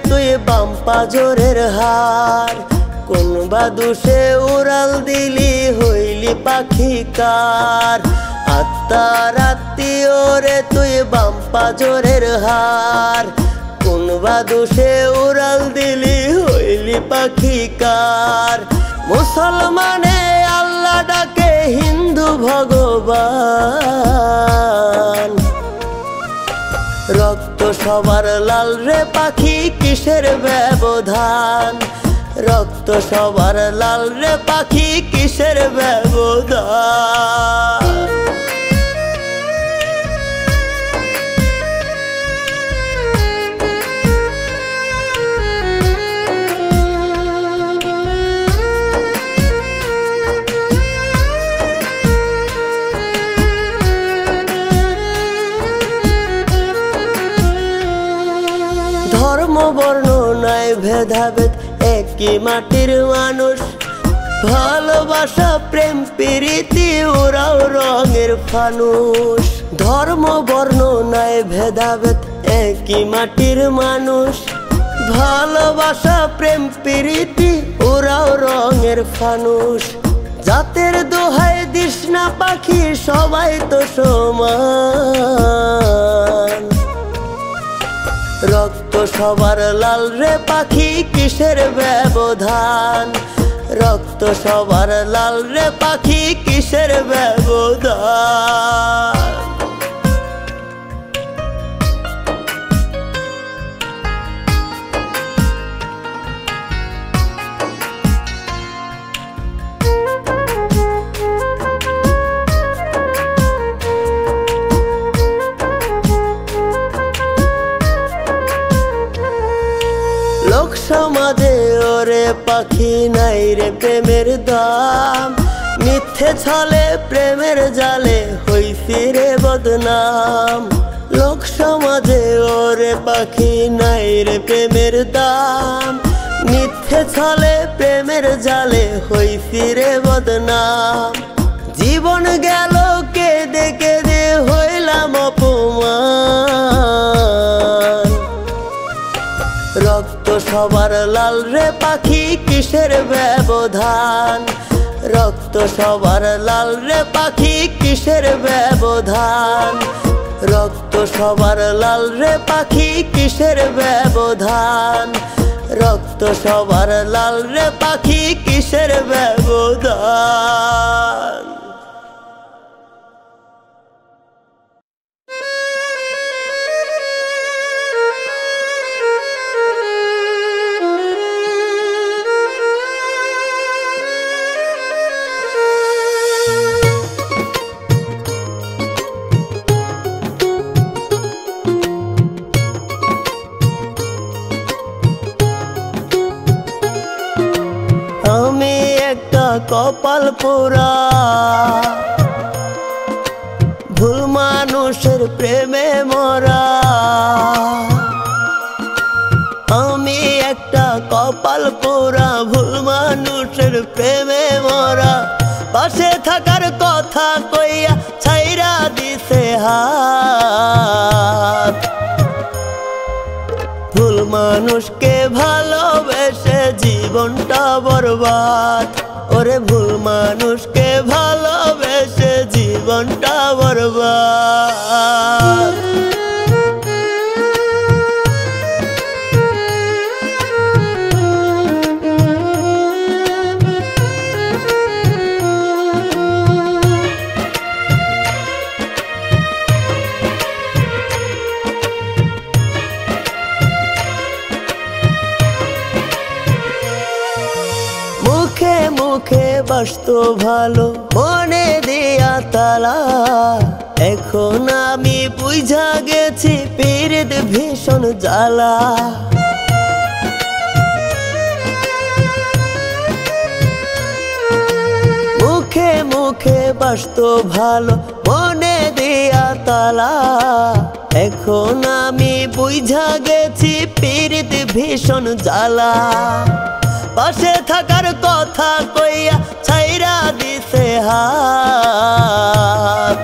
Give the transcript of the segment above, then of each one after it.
তুই বাম পাজরের হার, কোন বা দোষে উড়াল দিলি হইলি পাখি কার। আত্মার আত্মীয় রে তুই বাম পাজরের হার, কোন বা দোষে উড়াল দিলি হইলি পাখি কার। মুসলমানে আল্লাহ ডাকে হিন্দু ভগবান, রক্ত সবার লাল রে পাখি কিসের ব্যবধান, রক্ত সবার লাল রে পাখি কিসের ব্যবধান। ধর্ম বর্ণ নাই ভেদাভেদ একই মাটির মানুষ, ভালোবাসা প্রেম প্রীতি ওরাও রঙের ফানুষ। ধর্ম বর্ণ নাই ভেদাভেদ একই মাটির মানুষ, ভালোবাসা প্রেম প্রীতি ওরাও রঙের ফানুষ। জাতের দোহাই দিস না পাখি সবাই তো সমান, রক্ত সবার লাল রে পাখি কিসের ব্যবধান, রক্ত সবার লাল রে পাখি কিসের ব্যবধান। লোক সমাজে ওরে পাখি নাই রে প্রেমের দাম, মিথ্যে ছলে প্রেমের জালে হইছি রে বদনাম। লোক সমাজে ওরে পাখি নাই রে প্রেমের দাম, মিথ্যে ছলে প্রেমের জালে হইছি রে বদনাম। জীবন গেল কেঁদে কেঁদে হইলাম অপমান, রক্ত সবার লাল রে পাখি কিসের ব্যবধান, রক্ত সবার লাল রে পাখি কিসের ব্যবধান, রক্ত সবার লাল রে পাখি কিসের ব্যবধান, রক্ত সবার লাল রে পাখি কিসের ব্যবধান। আমি একটা কপাল পোড়া ভুল মানুষের প্রেমে মরা, আমি একটা কপাল পোড়া ভুল মানুষের প্রেমে মরা। পাশে থাকার কথা কইয়া ছাইরা দিছে হাত, ভুল মানুষকে ভালোবেসে জীবনটা বরবাদ। ওরে ভুল মানুষকে ভালোবেসে জীবনটা বরবাদ। মুখে মুখে বাসতো ভালো মনে দিয়া তালা, এখন আমি বুঝা গেছি পীড়িত ভীষণ জ্বালা। মুখে মুখে বাসতো ভালো মনে দিয়া তালা, এখন আমি বুঝা গেছি পীড়িত ভীষণ জ্বালা। পাশে থাকার কথা কইয়া ছাইরা দিছে হাত,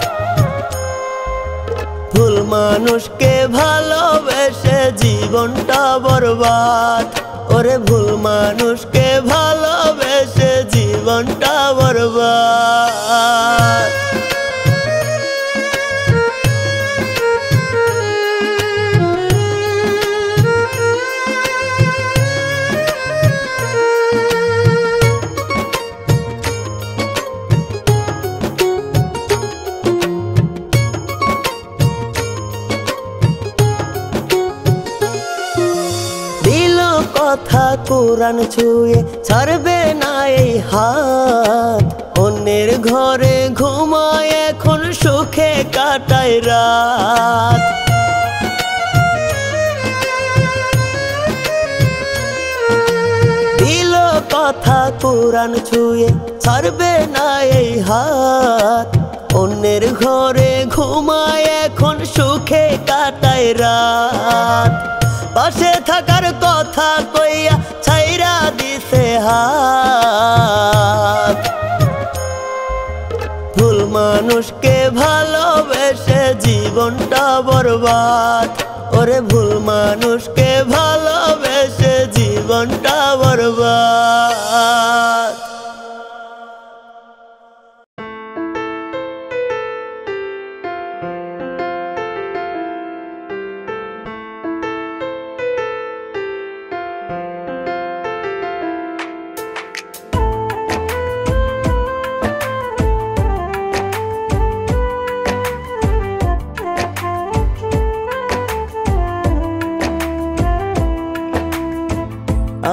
ভুল মানুষকে ভালোবেসে জীবনটা বরবাদ। বরবাদ। ওরে ভুল মানুষকে ভালোবেসে জীবনটা বরবাদ। কথা কোরআন ছুঁয়ে ছাড়বে না এই হাত। অন্যের ঘরে ঘুমায় এখন সুখে কাটায় রাত। দিল কথা কোরআন ছুঁয়ে ছাড়বে না এই হাত। অন্যের ঘরে ঘুমায় এখন সুখে কাটায় রাত। পাশে থাকার কথা কইয়া ছাইরা দিছে হাত। ভুল মানুষকে ভালোবেসে জীবনটা বরবাদ। ওরে ভুল মানুষকে ভালোবেসে জীবনটা বরবাদ।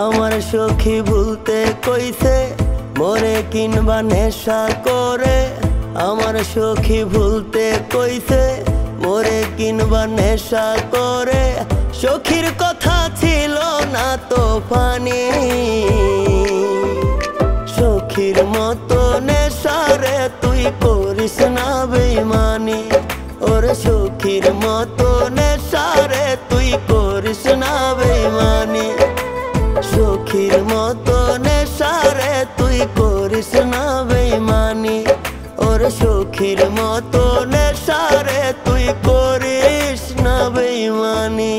আমার সখী ভুলতে কইছে মোরে কিনবা নেশা করে। আমার সখী ভুলতে কইছে মোরে কিনবা নেশা করে। সখীর কথা ছিল না তো পানি, সখীর মতো নেশারে তুই করিস না বেইমানি। ওরে সখীর মতো নেশারে তুই করিস না বেইমানি। সখীর মতো নেশারে তুই করিস না বেইমানি। ওরে সখীর মতো নেশারে তুই করিস না বেইমানি।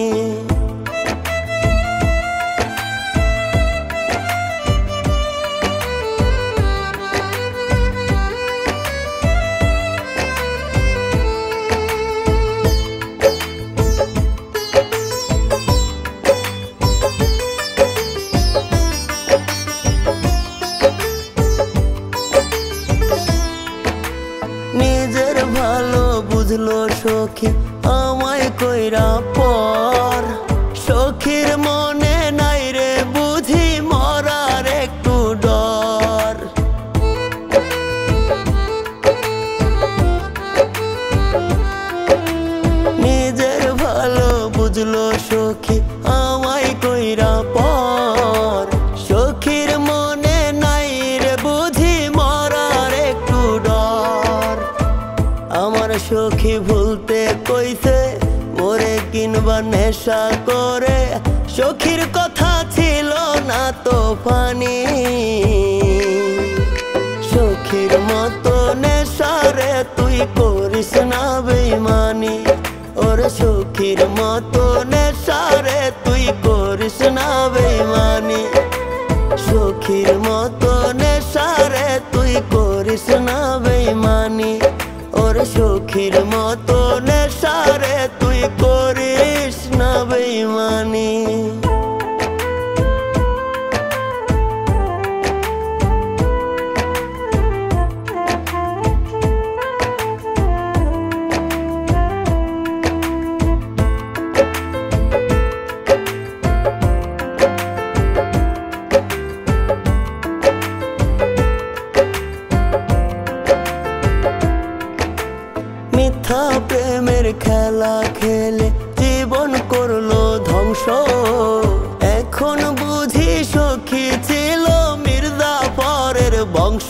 নিজের ভালো বুঝলো সখী আমায় কইরা পর। সখীর মনে নাই রে বুঝি মরার একটু ডর। নিজের ভালো বুঝলো সখী আমায় কইরা পর। সখীর মনে নাই রে বুঝি মরার একটু ডর। আমার সখী ভুলতে কইছে মোরে কিনবা নেশা করে। সখীর কথা ছিল না তো পানি, সখীর মতো নেশারে তুই করিস না বেইমানি। ওরে সখীর মতো নেশারে তুই করিস না বেইমানি। সখীর মতো নেশারে তুই করিস না বেইমানি। ওরে সখীর মতো নেশারে তুই করিস না বেইমানি। মিথ্যা প্রেমের খেলা খেলে জীবন করলো ধ্বংস। এখন বুঝি সখী ছিল মির্জাফরের বংশ।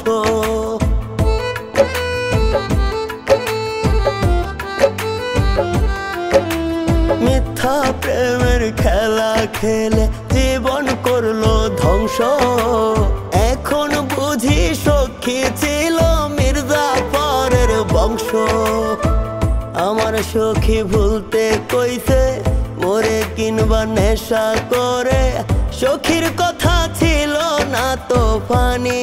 মিথ্যা প্রেমের খেলা খেলে জীবন করলো ধ্বংস। এখন বুঝি সখী ছিল মির্জাফরের বংশ। আমার সখী ভুলতে কইছে মোরে কিংবা নেশা করে সখীর কথা ছিল না তো ফানি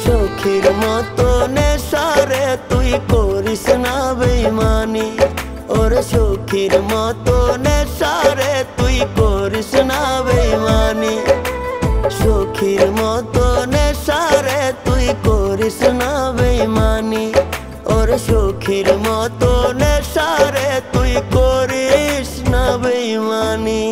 সখীর মতো নেশারে তুই করিস না বেইমানি ওরে সখীর মতো নেশারে তুই করিস না বেইমানি সখীর মতো নেশারে তুই করিস না বেইমানি ওরে সখীর মতো নেশারে তুই করিস না বেইমানি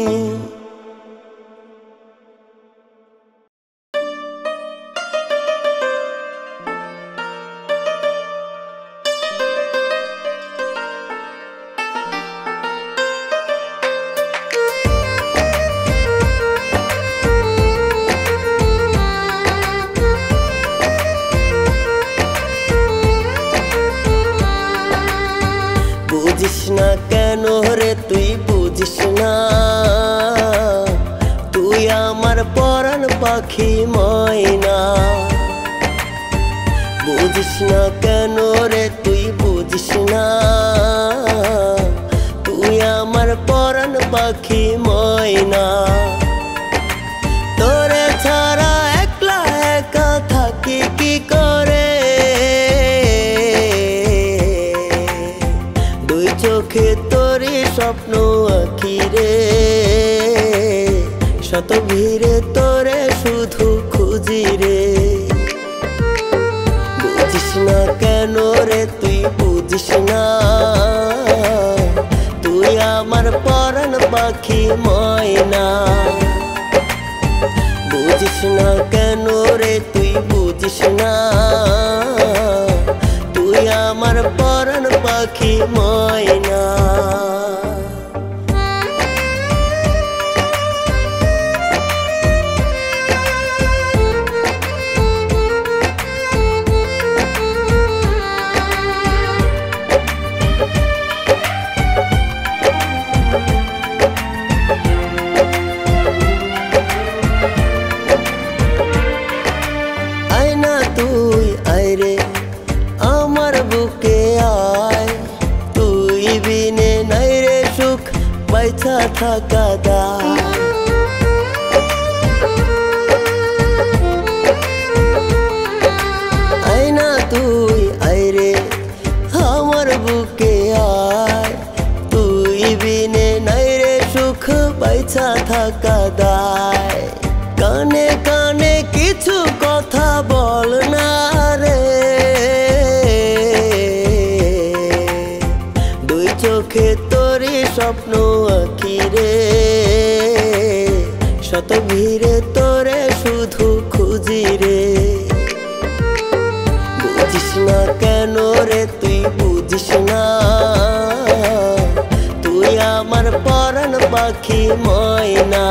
বুঝিস না কেন রে তুই বুঝিস না তুই আমার পরাণ পাখি ময়না বুঝিস না কেন রে তুই বুঝিস না তুই আমার পরাণ পাখি ময়না তোরে ছাড়া একলা একা থাকি কি করে চোখে তোরে স্বপ্ন আঁকি রে শত ভিড়ে তোরে শুধু খুঁজি রে বুঝিস না কেন রে তুই বুঝিস না তুই আমার পরাণ পাখি ময়না বুঝিস না কেন রে তুই বুঝিস না তুই আমার পরাণ পাখি ময়না আয়না তুই আয় রে আমার বুকে আয় তুই বিনে নাই রে সুখ বাইছা থাকা দায় আয়না তুই আয় রে আমার বুকে আয় তুই বিনে নাই রে সুখ বাইছা থাকা দায় কানে কানে কিছু কথা বল না রে দুই চোখে তোরে স্বপ্ন আঁকি রে শত ভিড়ে তোরে শুধু খুঁজি রে বুঝিস না কেন রে তুই বুঝিস না তুই আমার পরাণ পাখি ময়না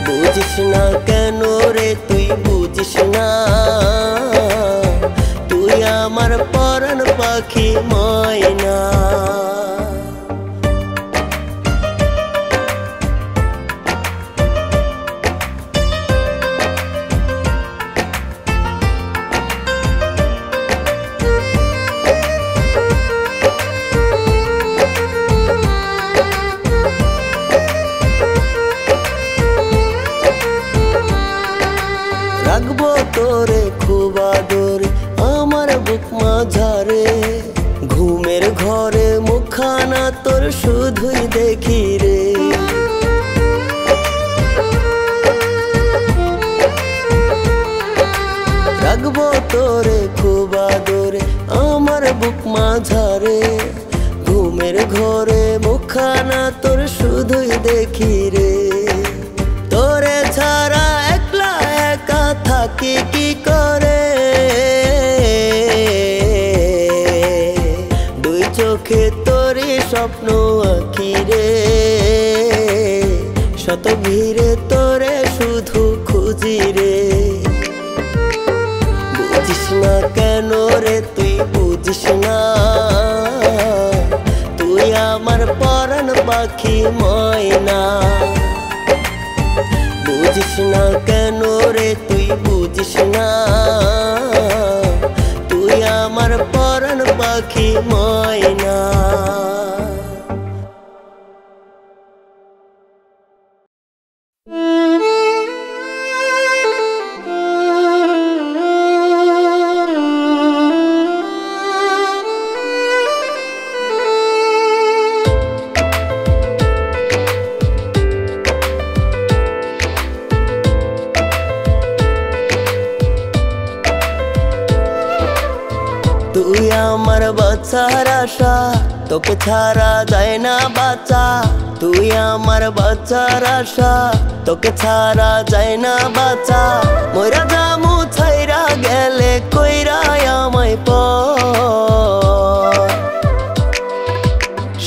বুঝিস না কেন রে তুই বুঝিস না তুই আমার পরাণ পাখি ময়না রাখবো তোরে খুব আদরে আমার বুক মাঝারে ঘুমের ঘরে মুখখানা তোর শুধুই দেখি রে রাখবো তোরে খুব আদরে আমার বুক মাঝারে ঘুমের ঘরে মুখখানা তোর শুধুই দেখি রে তোরে ছাড়া একলা একা থাকি কি করে দুই চোখে তোরে স্বপ্ন আঁকি রে শত ভিড়ে তোরে শুধু খুঁজি রে বুঝিস না কেন রে তুই বুঝিস না তুই আমার পরাণ পাখি ময়না বুঝিস না কেন রে তুই বুঝিস না তুই আমার পরাণ পাখি ময়না তুই আমার বাঁচার আশা, তোকে ছাড়া যায় না বাঁচা। তুই আমার বাঁচার আশা, তোকে ছাড়া যায় না বাঁচা। মইরা জামু ছাইরা গেলে কইরা আমায় পর।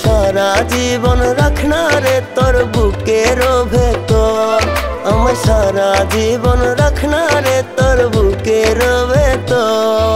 সারা জীবন রাখনা রে তোর বুকের ভেতর, আমায় সারা জীবন রাখনা রে তোর বুকের ভেতর।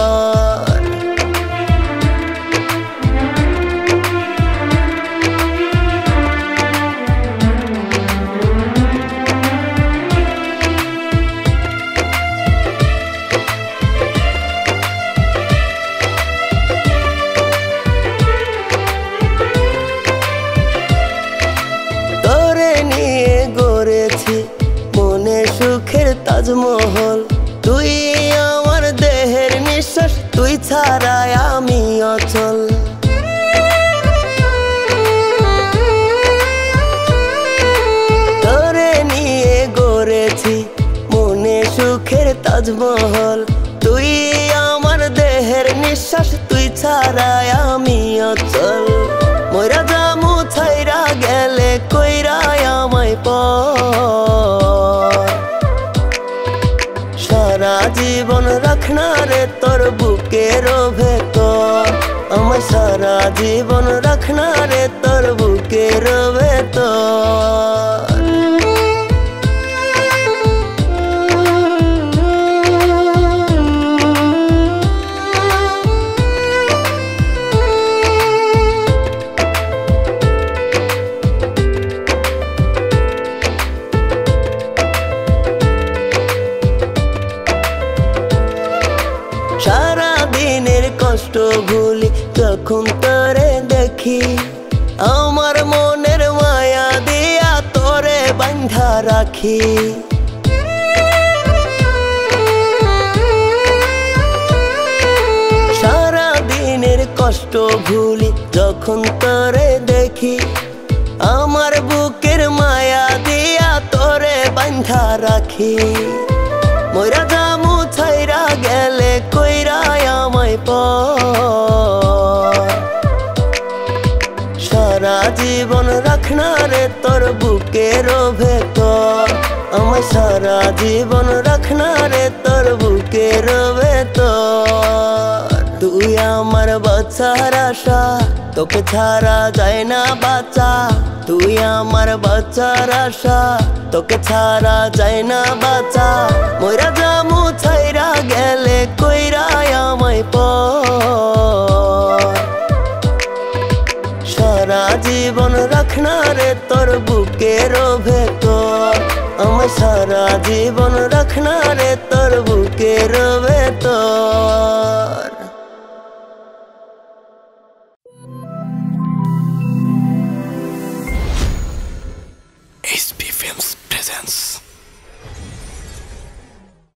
সুখের তাজমহল, তুই আমার দেহের নিঃশ্বাস, তুই ছাড়া আমি অচল। তোরে নিয়ে গড়েছি মনে সুখের তাজমহল, তুই আমার দেহের নিঃশ্বাস, তুই ছাড়া আমি অচল। মইরা জামু ছাইরা গেলে কইরা আমায় পর। সারা জীবন রাখনা রে তোর বুকের ভেতর, আমায় সারা জীবন রাখনা রে তোর বুকের ভেতর। সারা দিনের কষ্ট ভুলি যখন তোরে দেখি, আমার মনের মায়া দিয়া তোরে বাঁধা রাখি। সারা দিনের কষ্ট ভুলি যখন তোরে দেখি, আমার বুকের মায়া দিয়া তোরে বাঁধা রাখি। মইরা জামু ছাইরা গেলে কইরা আমায় পর। সারা জীবন রাখনা রে তোর বুকের ভেতর, আমায় সারা জীবন রাখনা রে তোর বুকের ভেতর। তুই আমার বাঁচার আশা, তোকে ছাড়া যায় না বাঁচা। তুই আমার বাঁচার আশা, তোকে ছাড়া যায় না বাঁচা। মইরা জামু ছাইরা গেলে কইরা আমায় পর। সারা জীবন রাখনা রে তোর বুকের ভেতর, আমায় সারা জীবন রাখনা রে তোর বুকের ভেতর। SB Films presents